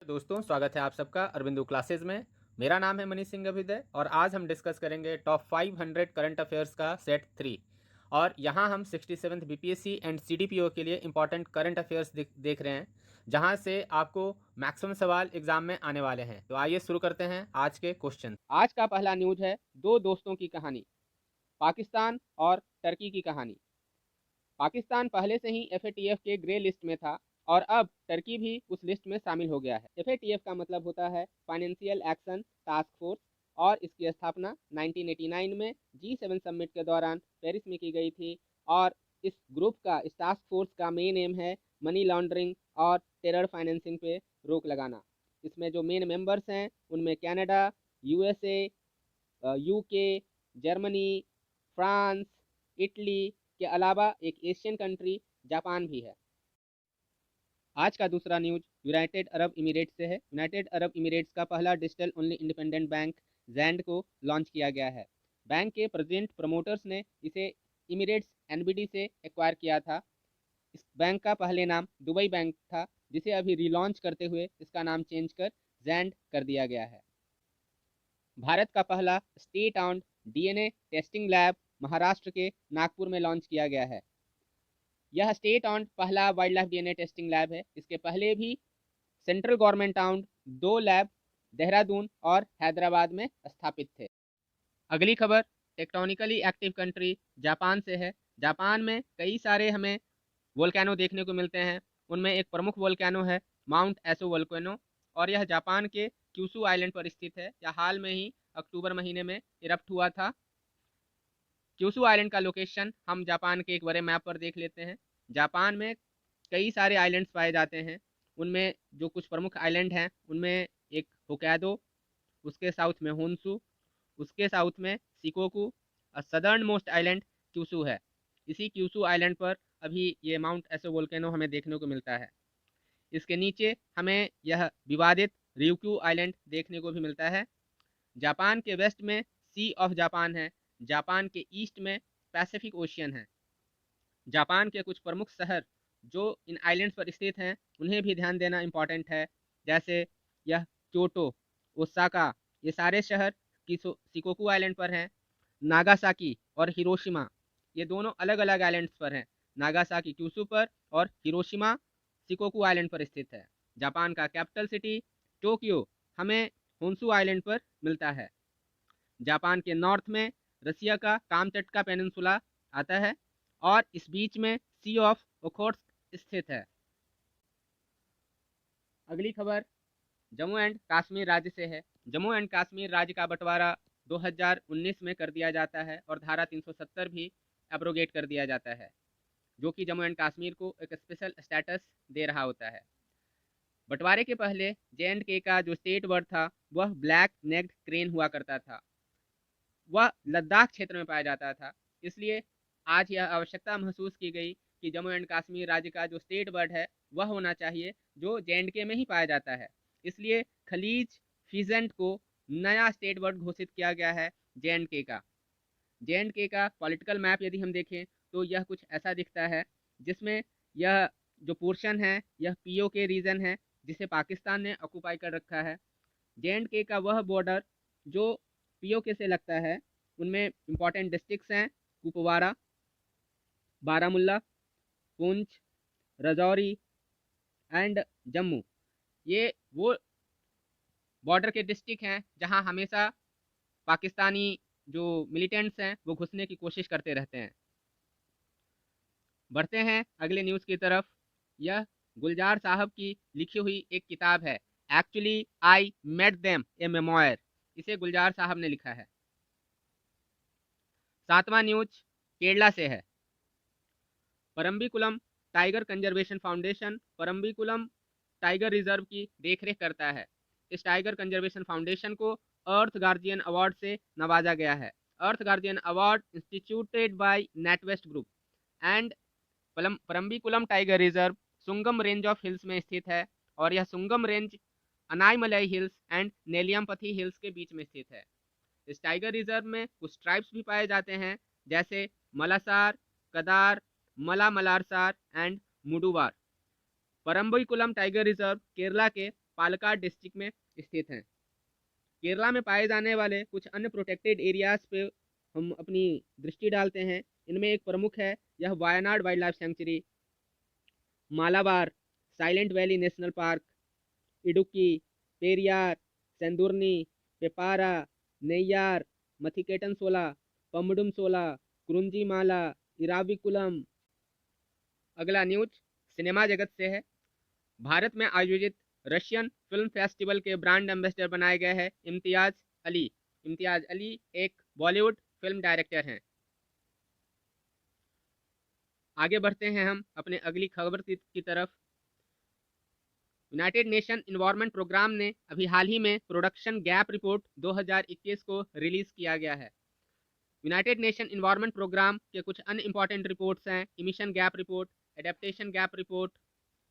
दोस्तों, स्वागत है आप सबका अरविंदो क्लासेज में। मेरा नाम है मनीष सिंह अभिदय और आज हम डिस्कस करेंगे टॉप 500 करंट अफेयर्स का सेट 3। और यहाँ हम 67th बीपीएससी एंड सीडीपीओ के लिए इंपॉर्टेंट करंट अफेयर्स देख रहे हैं, जहाँ से आपको मैक्सिमम सवाल एग्जाम में आने वाले हैं। तो आइए शुरू करते हैं आज के क्वेश्चन। आज का पहला न्यूज है दो दोस्तों की कहानी, पाकिस्तान और टर्की की कहानी। पाकिस्तान पहले से ही एफएटीएफ के ग्रे लिस्ट में था और अब टर्की भी उस लिस्ट में शामिल हो गया है। एफएटीएफ का मतलब होता है फाइनेंशियल एक्शन टास्क फोर्स और इसकी स्थापना 1989 में G7 समिट के दौरान पेरिस में की गई थी। और इस ग्रुप का, इस टास्क फोर्स का मेन एम है मनी लॉन्ड्रिंग और टेरर फाइनेंसिंग पे रोक लगाना। इसमें जो मेन मेंबर्स हैं उनमें Canada, USA, UK, Germany, France, Italy के अलावा एक एशियन कंट्री जापान भी है। आज का दूसरा न्यूज यूनाइटेड अरब इमिरेट्स से है। यूनाइटेड अरब इमिरेट्स का पहला डिजिटल ओनली इंडिपेंडेंट बैंक जैंड को लॉन्च किया गया है। बैंक के प्रेजेंट प्रमोटर्स ने इसे इमिरेट्स एनबीडी से एक्वायर किया था। इस बैंक का पहले नाम दुबई बैंक था, जिसे अभी रिलॉन्च करते हुए इसका नाम चेंज कर जैंड कर दिया गया है। भारत का पहला state owned DNA testing lab Maharashtra के नागपुर में लॉन्च किया गया है। यह स्टेट ऑन्ड पहला wild life DNA testing lab है। इसके पहले भी central government owned 2 lab Dehradun और हैदराबाद में स्थापित थे। अगली खबर टेक्टोनिकली एक्टिव कंट्री जापान से है। जापान में कई सारे हमें वोल्केनो देखने को मिलते हैं। उनमें एक प्रमुख वोल्केनो है माउंट एसो वोल्केनो, और यह जापान के क्यूशु आइलैंड पर स्थित है। यह हाल में ही अक्टूबर महीने में इरप्ट हुआ था। क्यूशु आइलैंड का लोकेशन हम जापान के एक बड़े मैप पर देख लेते हैं। जापान में कई सारे आइलैंड्स पाए जाते हैं। उनमें जो कुछ प्रमुख आइलैंड हैं उनमें एक होक्काइडो, उसके साउथ में होन्शु, उसके साउथ में शिकोकू और सदर्न मोस्ट आइलैंड क्यूशु है। इसी क्यूशु आइलैंड पर अभी ये माउंट एसो वोल्केनो हमें देखने को मिलता है। इसके नीचे हमें यह विवादित ryukyu आइलैंड देखने को भी मिलता है। जापान के वेस्ट में सी ऑफ जापान है। जापान के ईस्ट में पैसिफिक ओशियन है। जापान के कुछ प्रमुख शहर जो इन आइलैंड्स पर स्थित हैं उन्हें भी ध्यान देना इम्पॉर्टेंट है, जैसे यह क्योटो, ओसाका, ये सारे शहर शिकोकू आइलैंड पर हैं। नागासाकी और हिरोशिमा, ये दोनों अलग अलग आइलैंड्स पर हैं। नागासाकी क्यूशु पर और हिरोशिमा शिकोकू आइलैंड पर स्थित है। जापान का कैपिटल सिटी टोक्यो हमें होन्शु आइलैंड पर मिलता है। जापान के नॉर्थ में रसिया का कामचटका पेनिनसुला आता है और इस बीच में सी ऑफ ओखोट्स्क स्थित है। अगली खबर जम्मू एंड कश्मीर राज्य से है। जम्मू एंड कश्मीर राज्य का बंटवारा 2019 में कर दिया जाता है और धारा 370 भी एब्रोगेट कर दिया जाता है, जो कि जम्मू एंड कश्मीर को एक स्पेशल स्टेटस दे रहा होता है। बंटवारे के पहले J&K का जो स्टेट बर्ड था वह ब्लैक नेक्ड क्रेन हुआ करता था। वह लद्दाख क्षेत्र में पाया जाता था। इसलिए आज यह आवश्यकता महसूस की गई कि जम्मू एंड कश्मीर राज्य का जो स्टेट बर्ड है वह होना चाहिए जो J&K में ही पाया जाता है। इसलिए खलीज फीजेंट को नया स्टेट बर्ड घोषित किया गया है J&K का। J&K का पॉलिटिकल मैप यदि हम देखें तो यह कुछ ऐसा दिखता है, जिसमें यह जो पोर्शन है यह POK रीजन है जिसे पाकिस्तान ने ऑक्यूपाई कर रखा है। J&K का वह बॉर्डर जो POK से लगता है, उनमें इंपॉर्टेंट डिस्ट्रिक्ट्स हैं कुपवारा, बारामुल्ला, पुंछ, राजौरी एंड जम्मू। ये वो बॉर्डर के डिस्ट्रिक्ट हैं जहां हमेशा पाकिस्तानी जो मिलिटेंट्स हैं वो घुसने की कोशिश करते रहते हैं। बढ़ते हैं अगले न्यूज़ की तरफ। यह गुलजार साहब की लिखी हुई एक किताब है, actually I met them a memoir. इसे गुलजार साहब ने लिखा है। सातवां न्यूज केरला से है। Parambikulam tiger conservation foundation Parambikulam tiger reserve की देखरेख करता है। इस टाइगर कंजर्वेशन फाउंडेशन को अर्थ गार्जियन अवार्ड से नवाजा गया है। Earth Guardian award instituted by NatWest group and Parambikulam tiger reserve Sungam range of hills में स्थित है और यह Sungam range Anaimalai hills and Nelliampathy hills के बीच में स्थित है। इस टाइगर रिजर्व में कुछ ट्राइब्स भी पाए जाते हैं, जैसे Malasar, Kadar, Mala Malasar and Muduvar. Parambikulam tiger reserve Kerala के पालक्काड डिस्ट्रिक्ट में स्थित हैं। केरला में पाए जाने वाले कुछ अन्य प्रोटेक्टेड एरियाज पे हम अपनी दृष्टि डालते हैं। इनमें एक प्रमुख है यह Wayanad wildlife sanctuary, Malabar, silent valley national park, Idukki, Periyar, Shendurney, Peppara, Neyyar, Mathikettan Shola, Pambadum सोला, कुरुंजी माला, इराविकुलम। अगला न्यूज सिनेमा जगत से है। भारत में आयोजित रशियन फिल्म फेस्टिवल के ब्रांड एम्बेसडर बनाए गए हैं इम्तियाज अली। इम्तियाज अली एक बॉलीवुड फिल्म डायरेक्टर हैं। आगे बढ़ते हैं हम अपने अगली खबर की तरफ। यूनाइटेड नेशन इन्वायरमेंट प्रोग्राम ने अभी हाल ही में प्रोडक्शन गैप रिपोर्ट 2021 को रिलीज किया गया है। यूनाइटेड नेशन इन्वायरमेंट प्रोग्राम के कुछ अन्य इंपॉर्टेंट रिपोर्ट्स हैं emission gap report, adaptation gap report,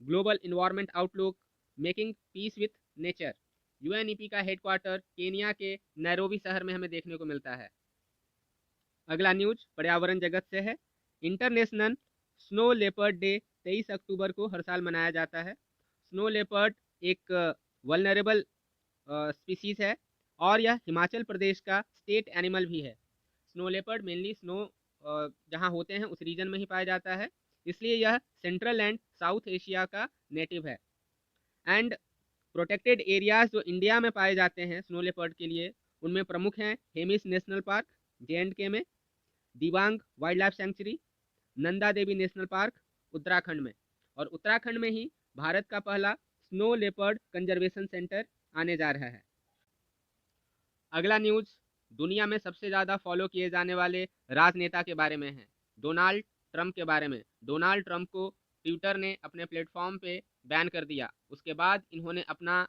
global environment outlook, making piece with nature. UNEP का हेडक्वार्टर केनिया के नैरोबी शहर में हमें देखने को मिलता है। अगला न्यूज पर्यावरण जगत से है। इंटरनेशनल स्नो लेपर्ड डे 23 अक्टूबर को हर साल मनाया जाता है। स्नो लेपर्ड एक वल्नरेबल स्पीसीज है और यह हिमाचल प्रदेश का स्टेट एनिमल भी है। स्नो लेपर्ड मेनली स्नो जहाँ होते हैं उस रीजन में ही पाया जाता है, इसलिए यह सेंट्रल एंड साउथ एशिया का नेटिव है। एंड प्रोटेक्टेड एरियाज जो इंडिया में पाए जाते हैं स्नो लेपर्ड के लिए, उनमें प्रमुख हैं हेमिस नेशनल पार्क JNK में, Dibang wildlife sanctuary, Nanda Devi national park Uttarakhand में, और उत्तराखंड में ही भारत का पहला स्नो लेपर्ड कंजर्वेशन सेंटर आने जा रहा है। अगला न्यूज दुनिया में सबसे ज़्यादा फॉलो किए जाने वाले राजनेता के बारे में है, डोनाल्ड ट्रंप के बारे में। डोनाल्ड ट्रंप को ट्विटर ने अपने प्लेटफॉर्म पे बैन कर दिया। उसके बाद इन्होंने अपना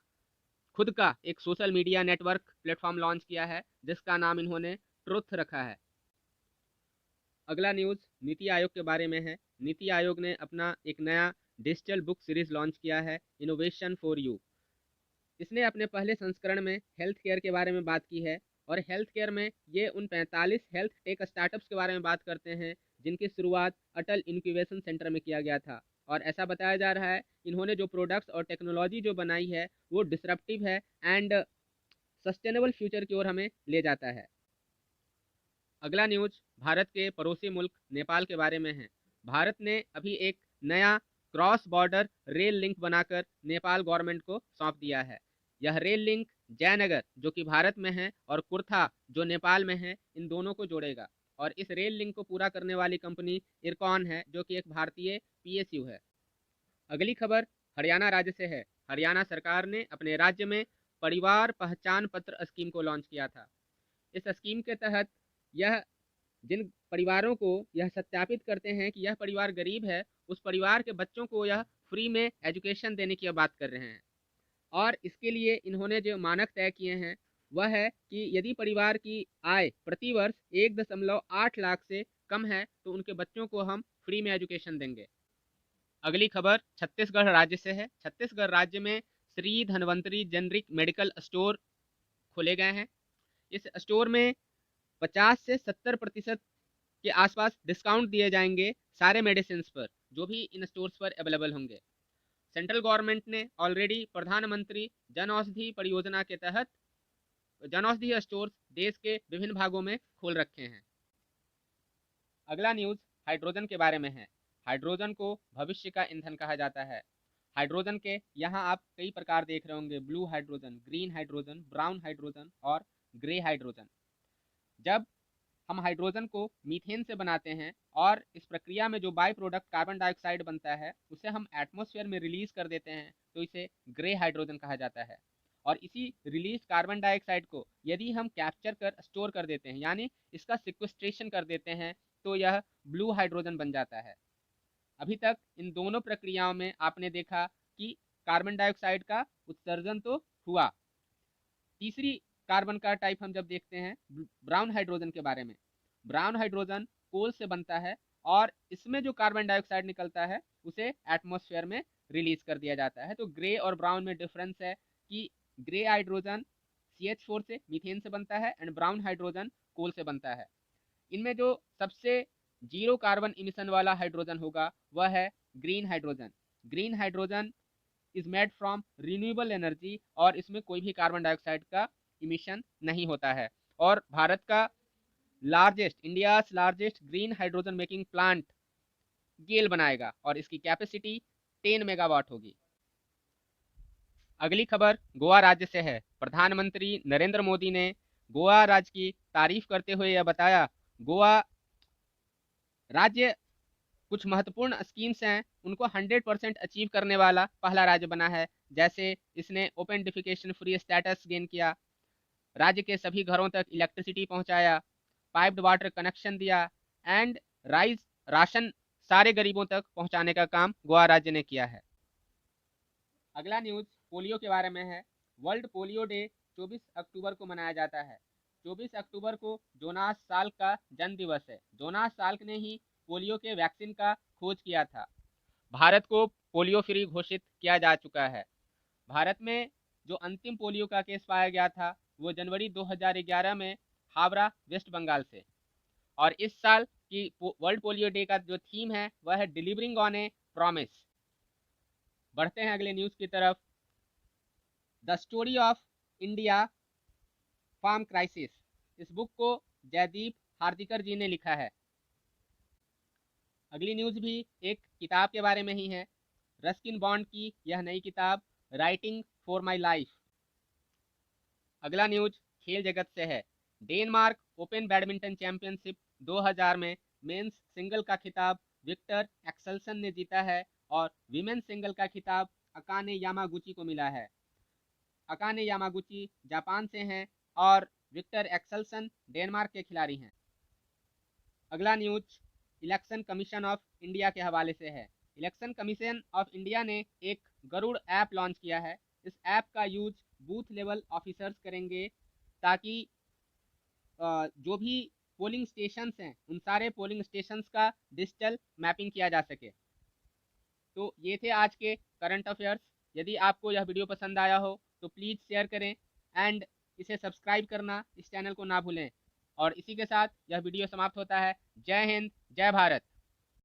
खुद का एक social media network platform launch किया है जिसका नाम इन्होंने ट्रुथ रखा है। अगला न्यूज़ नीति आयोग के बारे में है। नीति आयोग ने अपना एक नया डिजिटल बुक सीरीज लॉन्च किया है, इनोवेशन फॉर यू। इसने अपने पहले संस्करण में हेल्थ केयर के बारे में बात की है और हेल्थ केयर में ये उन 45 हेल्थ टेक स्टार्टअप्स के बारे में बात करते हैं जिनकी शुरुआत अटल इंक्यूबेशन सेंटर में किया गया था। और ऐसा बताया जा रहा है इन्होंने जो प्रोडक्ट्स और टेक्नोलॉजी जो बनाई है वो डिसरप्टिव है एंड सस्टेनेबल फ्यूचर की ओर हमें ले जाता है। अगला न्यूज भारत के पड़ोसी मुल्क नेपाल के बारे में है। भारत ने अभी एक नया क्रॉस बॉर्डर रेल लिंक बनाकर नेपाल गवर्नमेंट को सौंप दिया है। यह रेल लिंक जयनगर जो कि भारत में है और कुर्था जो नेपाल में है, इन दोनों को जोड़ेगा। और इस रेल लिंक को पूरा करने वाली कंपनी इरकॉन है जो कि एक भारतीय PSU है। अगली खबर हरियाणा राज्य से है। हरियाणा सरकार ने अपने राज्य में परिवार पहचान पत्र स्कीम को लॉन्च किया था। इस स्कीम के तहत यह जिन परिवारों को यह सत्यापित करते हैं कि यह परिवार गरीब है, उस परिवार के बच्चों को यह फ्री में एजुकेशन देने की बात कर रहे हैं। और इसके लिए इन्होंने जो मानक तय किए हैं वह है कि यदि परिवार की आय प्रति वर्ष 1.8 लाख से कम है तो उनके बच्चों को हम फ्री में एजुकेशन देंगे। अगली खबर छत्तीसगढ़ राज्य से है। छत्तीसगढ़ राज्य में Shri Dhanvantari generic medical store खोले गए हैं। इस स्टोर में 50 से 70% के आसपास डिस्काउंट दिए जाएंगे सारे मेडिसिन पर जो भी इन स्टोर्स पर अवेलेबल होंगे। सेंट्रल गवर्नमेंट ने ऑलरेडी प्रधानमंत्री जन औषधि परियोजना के तहत जन औषधि स्टोर्स देश के विभिन्न भागों में खोल रखे हैं। अगला न्यूज़ हाइड्रोजन के बारे में है। हाइड्रोजन को भविष्य का ईंधन कहा जाता है। हाइड्रोजन के यहाँ आप कई प्रकार देख रहे होंगे, blue hydrogen, green hydrogen, brown hydrogen और ग्रे हाइड्रोजन। जब हम हाइड्रोजन को मीथेन से बनाते हैं और इस प्रक्रिया में जो बाई प्रोडक्ट कार्बन डाइऑक्साइड बनता है उसे हम एटमॉस्फेयर में रिलीज कर देते हैं तो इसे ग्रे हाइड्रोजन कहा जाता है। और इसी रिलीज कार्बन डाइऑक्साइड को यदि हम कैप्चर कर स्टोर कर देते हैं यानी इसका सिक्वेस्ट्रेशन कर देते हैं तो यह ब्लू हाइड्रोजन बन जाता है। अभी तक इन दोनों प्रक्रियाओं में आपने देखा कि कार्बन डाइऑक्साइड का उत्सर्जन तो हुआ। तीसरी कार्बन का टाइप हम जब देखते हैं ब्राउन हाइड्रोजन के बारे में, ब्राउन हाइड्रोजन कोल से बनता है और इसमें जो कार्बन डाइऑक्साइड निकलता है उसे एटमॉस्फेयर में रिलीज कर दिया जाता है। तो ग्रे और ब्राउन में डिफरेंस है कि ग्रे हाइड्रोजन CH4 से मीथेन से बनता है एंड ब्राउन हाइड्रोजन कोल से बनता है। इनमें जो सबसे जीरो कार्बन इमिशन वाला हाइड्रोजन होगा वह है green hydrogen. Green hydrogen is made from renewable energy और इसमें कोई भी कार्बन डाइऑक्साइड का इमिशन नहीं होता है। और भारत का India's largest green hydrogen making plant GAIL बनाएगा और इसकी कैपेसिटी 10 मेगावाट होगी। अगली खबर गोवा राज्य से है। प्रधानमंत्री नरेंद्र मोदी ने गोवा राज्य की तारीफ करते हुए यह बताया, गोवा राज्य कुछ महत्वपूर्ण स्कीम्स हैं उनको 100% अचीव करने वाला पहला राज्य बना है। जैसे इसने open defecation free status gain किया, राज्य के सभी घरों तक इलेक्ट्रिसिटी पहुंचाया, पाइप्ड वाटर कनेक्शन दिया एंड राशन सारे गरीबों तक पहुंचाने का काम गोवा राज्य ने किया है। अगला न्यूज पोलियो के बारे में है। वर्ल्ड पोलियो डे 24 अक्टूबर को मनाया जाता है। 24 अक्टूबर को जोनास साल्क का जन्म दिवस है। जोनास साल्क ने ही पोलियो के वैक्सीन का खोज किया था। भारत को पोलियो फ्री घोषित किया जा चुका है। भारत में जो अंतिम पोलियो का केस पाया गया था वो जनवरी 2011 में हावड़ा वेस्ट बंगाल से। और इस साल की वर्ल्ड पोलियो डे का जो थीम है वह है डिलीवरिंग ऑन ए प्रॉमिस। बढ़ते हैं अगले न्यूज की तरफ। The story of India farm crisis, इस बुक को जयदीप हार्दिकर जी ने लिखा है। अगली न्यूज भी एक किताब के बारे में ही है। रस्किन बॉन्ड की यह नई किताब राइटिंग फॉर माई लाइफ। अगला न्यूज खेल जगत से है। डेनमार्क ओपन बैडमिंटन चैंपियनशिप 2000 में मेंस सिंगल का खिताब विक्टर एक्सेल्सन ने जीता है और विमेन सिंगल का खिताब अकाने यामागुची को मिला है। अकाने यामागुची जापान से हैं और विक्टर एक्सेल्सन डेनमार्क के खिलाड़ी हैं। अगला news election commission of India के हवाले से है। इलेक्शन कमीशन ऑफ इंडिया ने एक गरुड़ ऐप लॉन्च किया है। इस ऐप का यूज बूथ लेवल ऑफिसर्स करेंगे ताकि जो भी पोलिंग स्टेशंस हैं उन सारे पोलिंग स्टेशंस का डिजिटल मैपिंग किया जा सके। तो ये थे आज के करंट अफेयर्स। यदि आपको यह वीडियो पसंद आया हो तो प्लीज़ शेयर करें एंड इसे सब्सक्राइब करना इस चैनल को ना भूलें। और इसी के साथ यह वीडियो समाप्त होता है। जय हिंद, जय भारत।